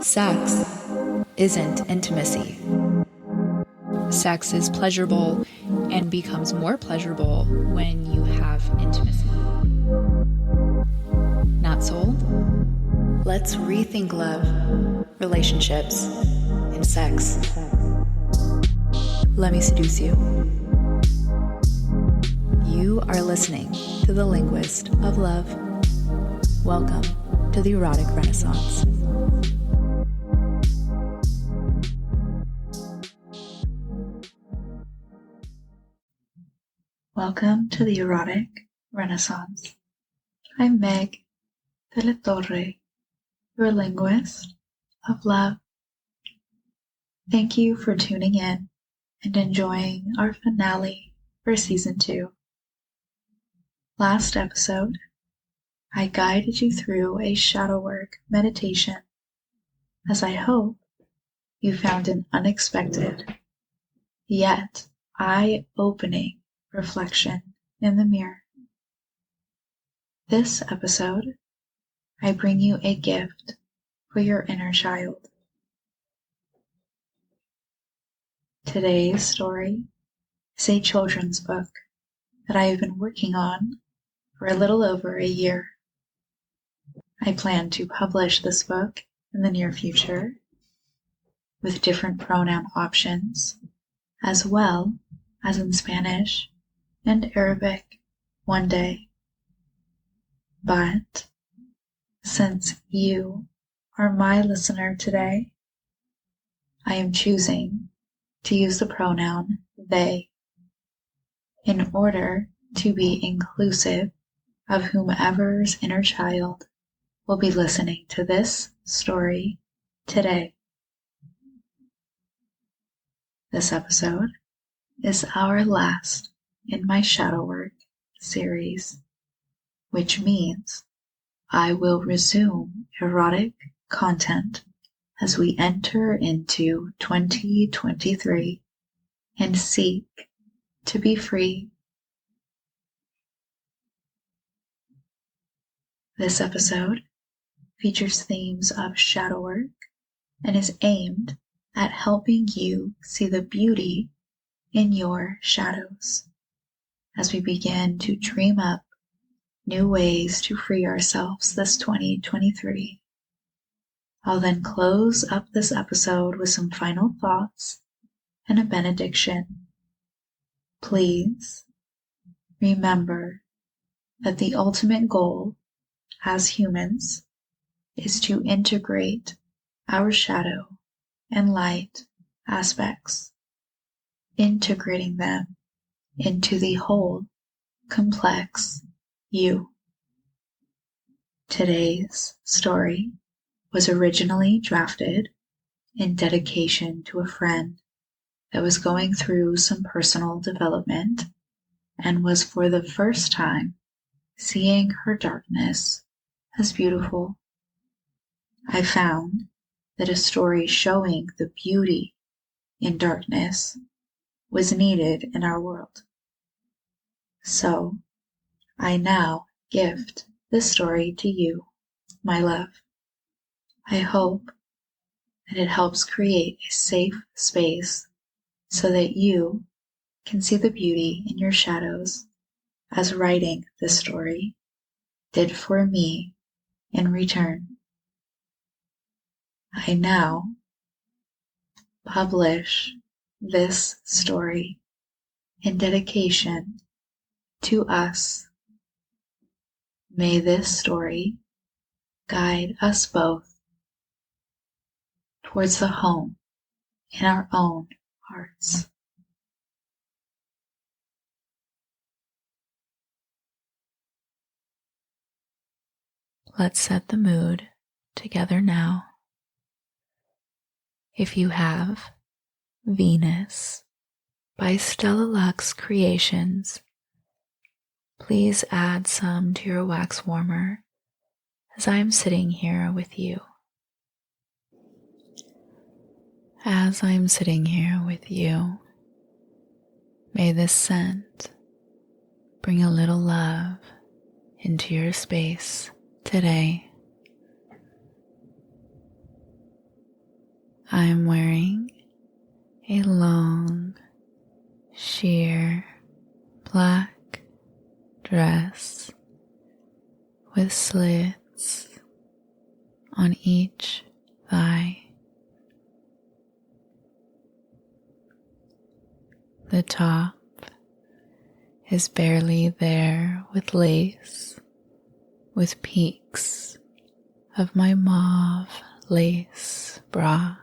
Sex isn't intimacy. Sex is pleasurable and becomes more pleasurable when you have intimacy. Not sold? Let's rethink love, relationships, and sex. Let me seduce you. You are listening to The Linguist of Love. Welcome to the Erotic Renaissance. Welcome to the Erotic Renaissance. I'm Meg de la Torre, your linguist of love. Thank you for tuning in and enjoying our finale for Season 2. Last episode, I guided you through a shadow work meditation, as I hope you found an unexpected, yet eye-opening reflection in the mirror. This episode, I bring you a gift for your inner child. Today's story is a children's book that I have been working on for a little over a year. I plan to publish this book in the near future with different pronoun options, as well as in Spanish and Arabic one day. But since you are my listener today, I am choosing to use the pronoun they in order to be inclusive of whomever's inner child will be listening to this story today. This episode is our last in my shadow work series, which means I will resume erotic content as we enter into 2023 and seek to be free. This episode features themes of shadow work and is aimed at helping you see the beauty in your shadows as we begin to dream up new ways to free ourselves this 2023. I'll then close up this episode with some final thoughts and a benediction. Please remember that the ultimate goal as humans is to integrate our shadow and light aspects, integrating them into the whole complex you. Today's story was originally drafted in dedication to a friend that was going through some personal development and was for the first time seeing her darkness as beautiful. I found that a story showing the beauty in darkness was needed in our world. So, I now gift this story to you, my love. I hope that it helps create a safe space so that you can see the beauty in your shadows, as writing this story did for me in return. I now publish this story in dedication to us. May this story guide us both towards the home in our own hearts. Let's set the mood together now. If you have Venus by Stella Luxe Creations, please add some to your wax warmer as I am sitting here with you. As I am sitting here with you, may this scent bring a little love into your space today. I'm wearing a long, sheer, black dress with slits on each thigh. The top is barely there with lace, with peaks of my mauve lace bra.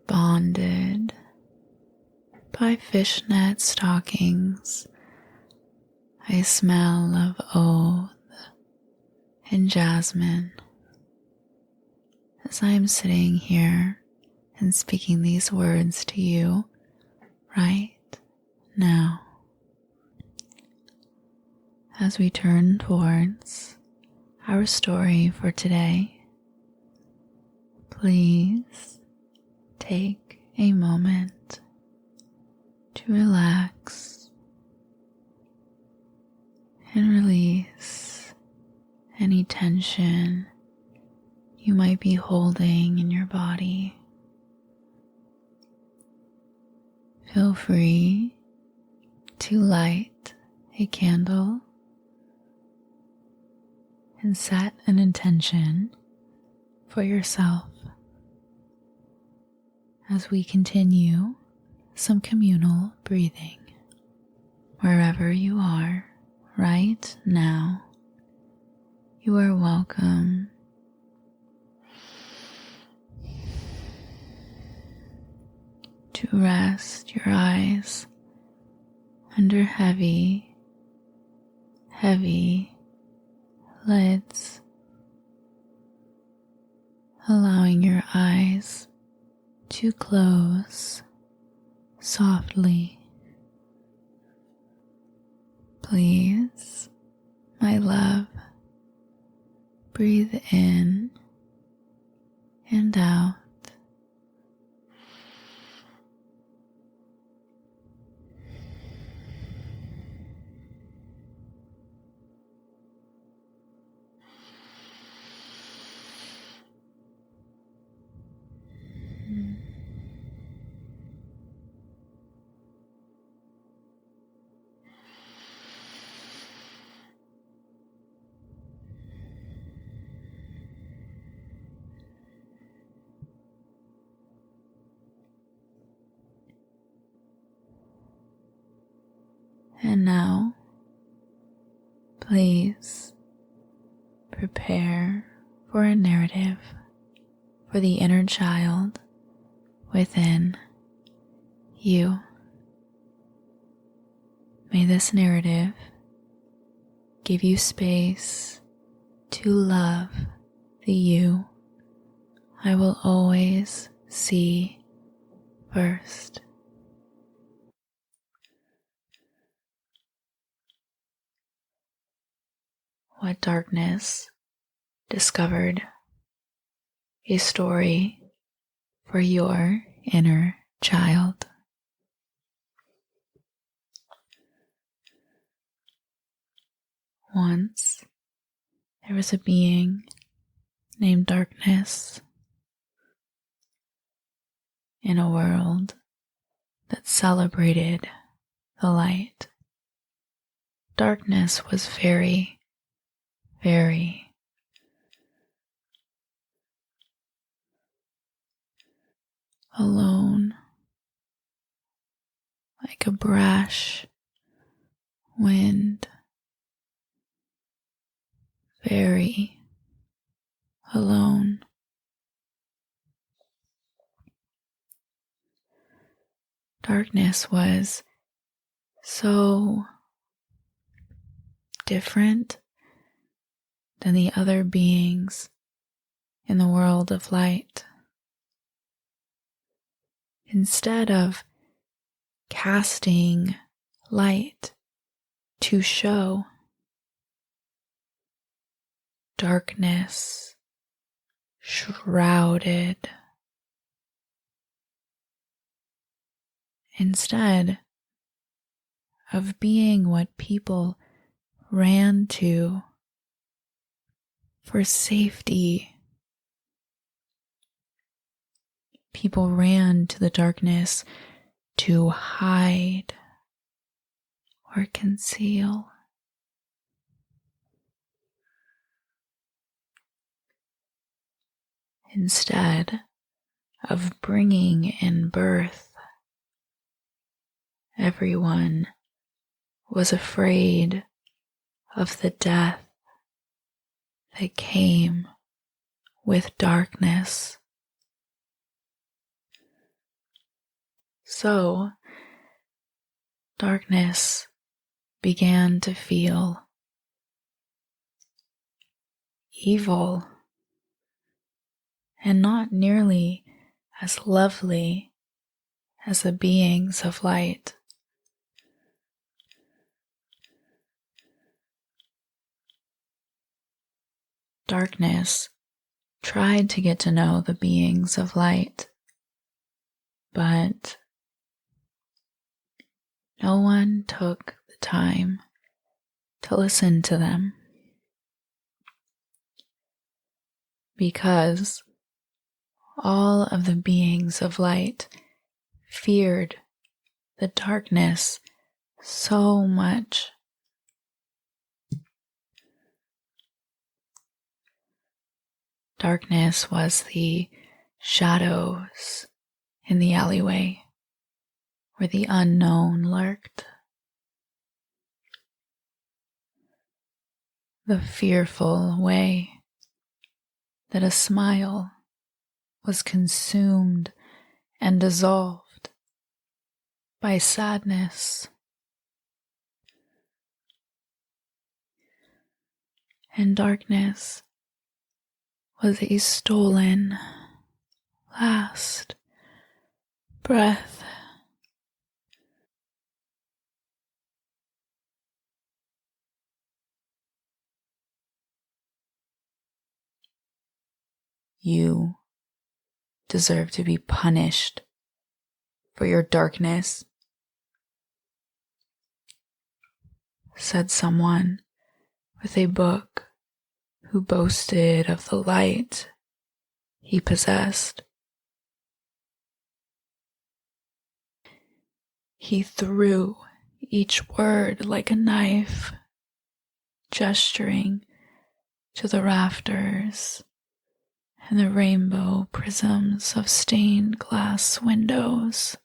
Bonded by fishnet stockings, I smell of oath and jasmine as I'm sitting here and speaking these words to you right now. As we turn towards our story for today, please take a moment to relax and release any tension you might be holding in your body. Feel free to light a candle and set an intention for yourself as we continue some communal breathing. Wherever you are right now, you are welcome to rest your eyes under heavy, heavy lids, allowing your eyes to close softly. Please, my love, breathe in and out. And now, please prepare for a narrative for the inner child within you. May this narrative give you space to love the you I will always see first. What darkness discovered a story for your inner child. Once there was a being named Darkness in a world that celebrated the light. Darkness was very, very alone, like a brash wind, very alone. Darkness was so different than the other beings in the world of light. Instead of casting light to show, darkness shrouded. Instead of being what people ran to for safety. People ran to the darkness to hide or conceal. Instead of bringing in birth, everyone was afraid of the death that came with darkness. So, darkness began to feel evil and not nearly as lovely as the beings of light. Darkness tried to get to know the beings of light, but no one took the time to listen to them, because all of the beings of light feared the darkness so much. Darkness was the shadows in the alleyway where the unknown lurked. The fearful way that a smile was consumed and dissolved by sadness. And darkness was a stolen last breath. You deserve to be punished for your darkness, said someone with a book who boasted of the light he possessed. He threw each word like a knife, gesturing to the rafters and the rainbow prisms of stained glass windows.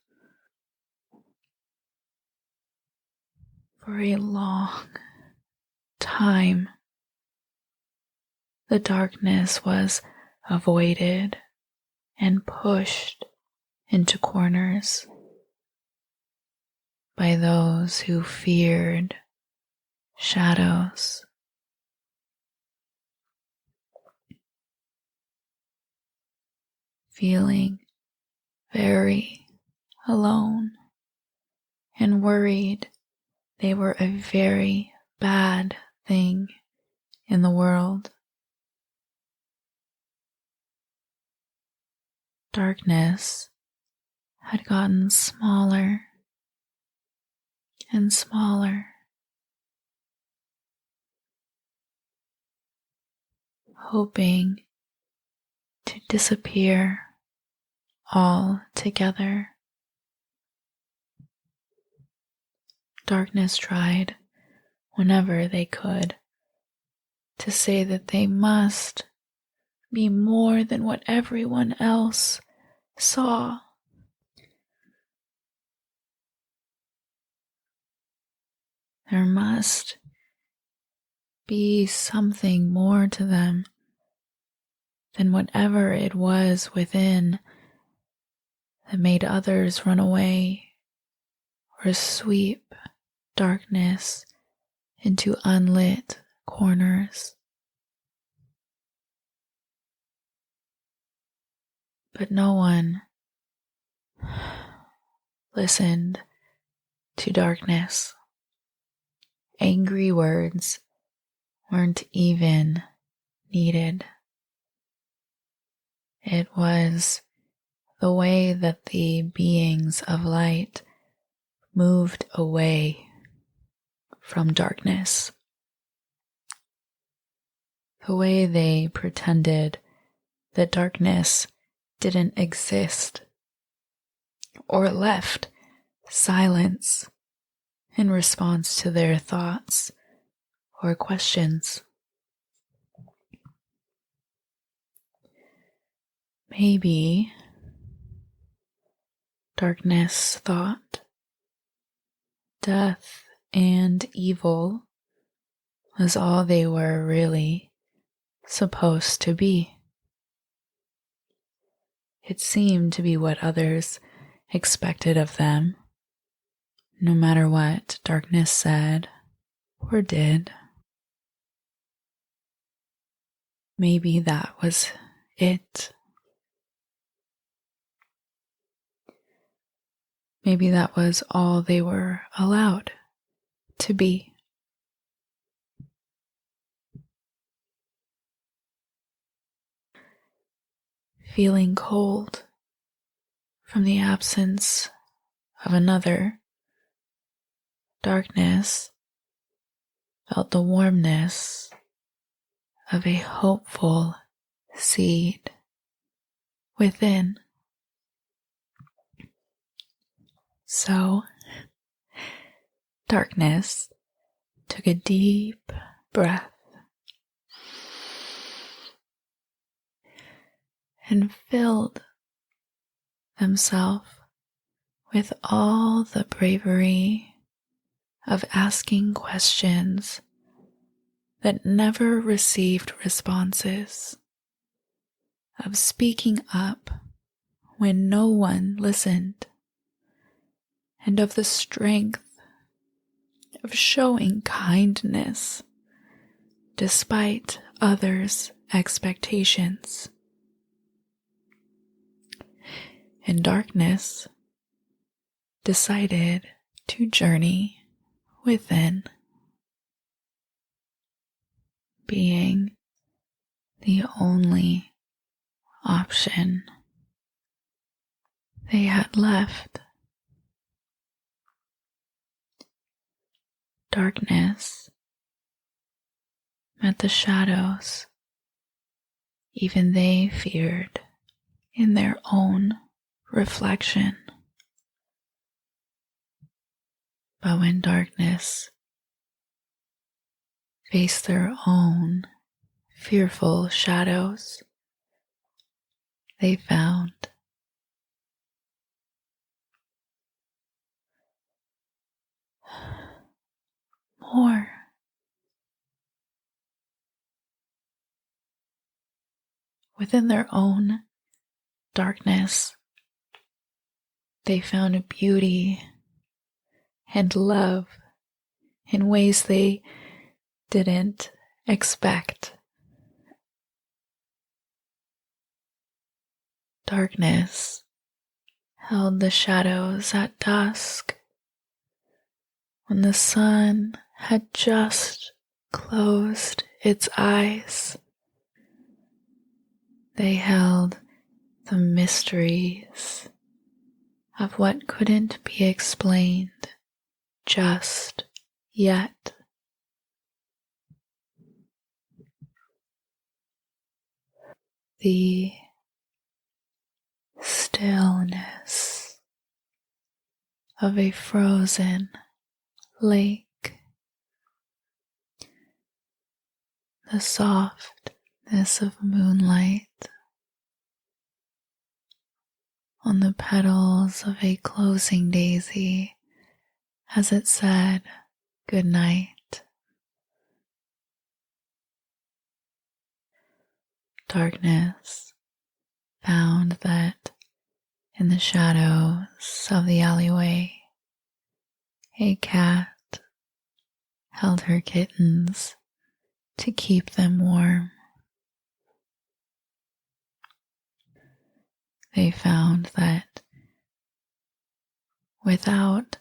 For a long time, the darkness was avoided and pushed into corners by those who feared shadows. Feeling very alone and worried they were a very bad thing in the world. Darkness had gotten smaller and smaller, hoping to disappear altogether. Darkness tried, whenever they could, to say that they must be more than what everyone else saw. There must be something more to them than whatever it was within that made others run away or sweep darkness into unlit corners. But no one listened to darkness. Angry words weren't even needed. It was the way that the beings of light moved away from darkness. the way they pretended that darkness didn't exist, or left silence in response to their thoughts or questions. Maybe darkness thought death and evil was all they were really supposed to be. It seemed to be what others expected of them, no matter what darkness said or did. Maybe that was it. Maybe that was all they were allowed to be. Feeling cold from the absence of another, darkness felt the warmness of a hopeful seed within. So, darkness took a deep breath and filled themselves with all the bravery of asking questions that never received responses, of speaking up when no one listened, and of the strength of showing kindness despite others' expectations. And darkness decided to journey within, being the only option they had left. Darkness met the shadows even they feared in their own reflection. But when darkness faced their own fearful shadows, they found more. Within their own darkness, they found beauty and love in ways they didn't expect. Darkness held the shadows at dusk when the sun had just closed its eyes. They held the mysteries of what couldn't be explained just yet. The stillness of a frozen lake, the softness of moonlight on the petals of a closing daisy as it said good night. Darkness found that in the shadows of the alleyway, a cat held her kittens to keep them warm. They found that without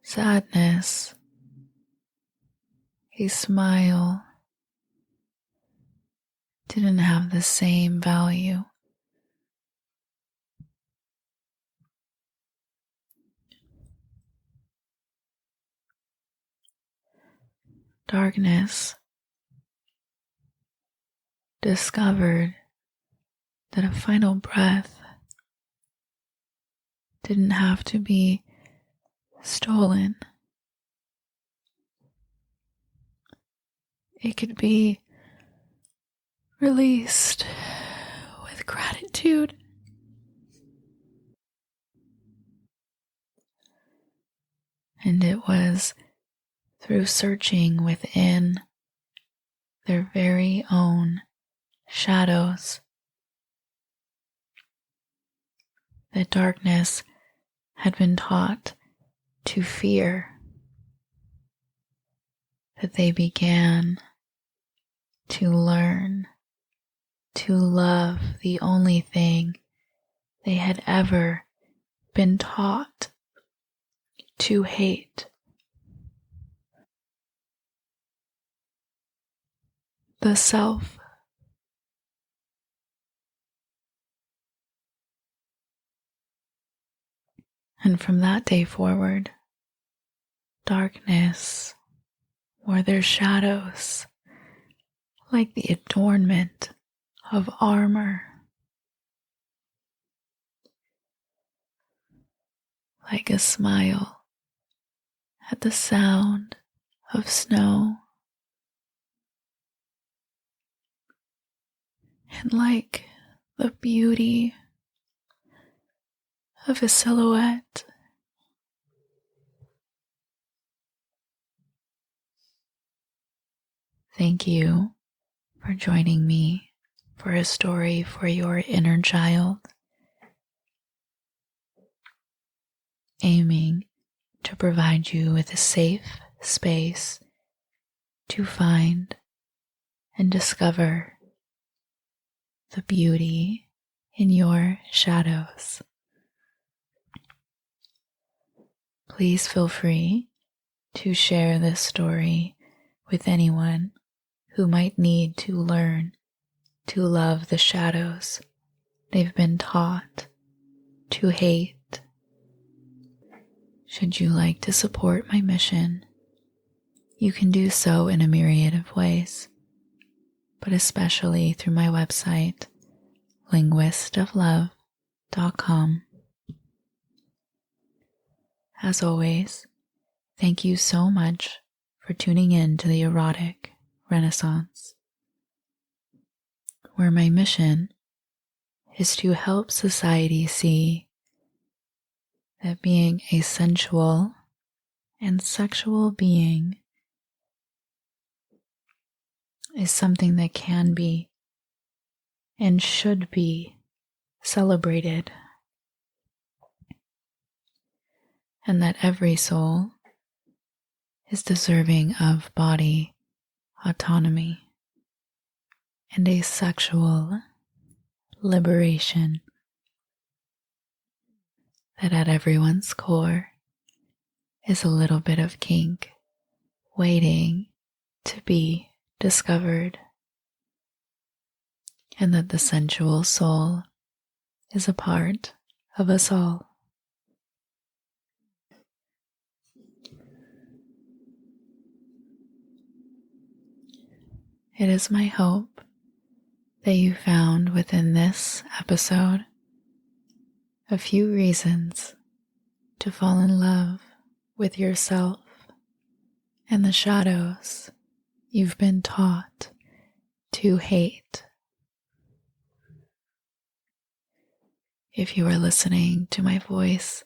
sadness, a smile didn't have the same value. Darkness discovered that a final breath didn't have to be stolen. It could be released with gratitude. And it was through searching within their very own shadows that darkness had been taught to fear, that they began to learn to love the only thing they had ever been taught to hate. The self. And from that day forward, darkness wore their shadows like the adornment of armor, like a smile at the sound of snow, and like the beauty of a silhouette. Thank you for joining me for a story for your inner child, aiming to provide you with a safe space to find and discover the beauty in your shadows. Please feel free to share this story with anyone who might need to learn to love the shadows they've been taught to hate. Should you like to support my mission, you can do so in a myriad of ways, but especially through my website, linguistoflove.com. As always, thank you so much for tuning in to the Erotic Renaissance, where my mission is to help society see that being a sensual and sexual being is something that can be and should be celebrated, and that every soul is deserving of body autonomy and a sexual liberation, that at everyone's core is a little bit of kink waiting to be discovered, and that the sensual soul is a part of us all. It is my hope that you found within this episode a few reasons to fall in love with yourself and the shadows you've been taught to hate. If you are listening to my voice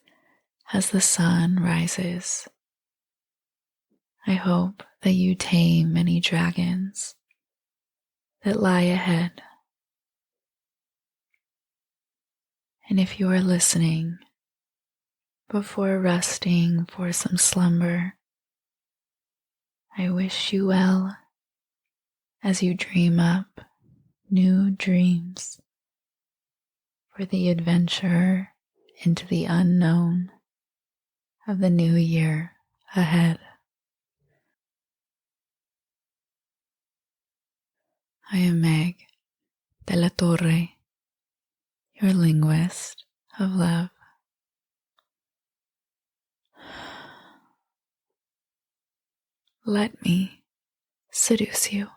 as the sun rises, I hope that you tame many dragons that lie ahead. And if you are listening before resting for some slumber, I wish you well as you dream up new dreams for the adventure into the unknown of the new year ahead. I am Meg de la Torre, your linguist of love. Let me seduce you.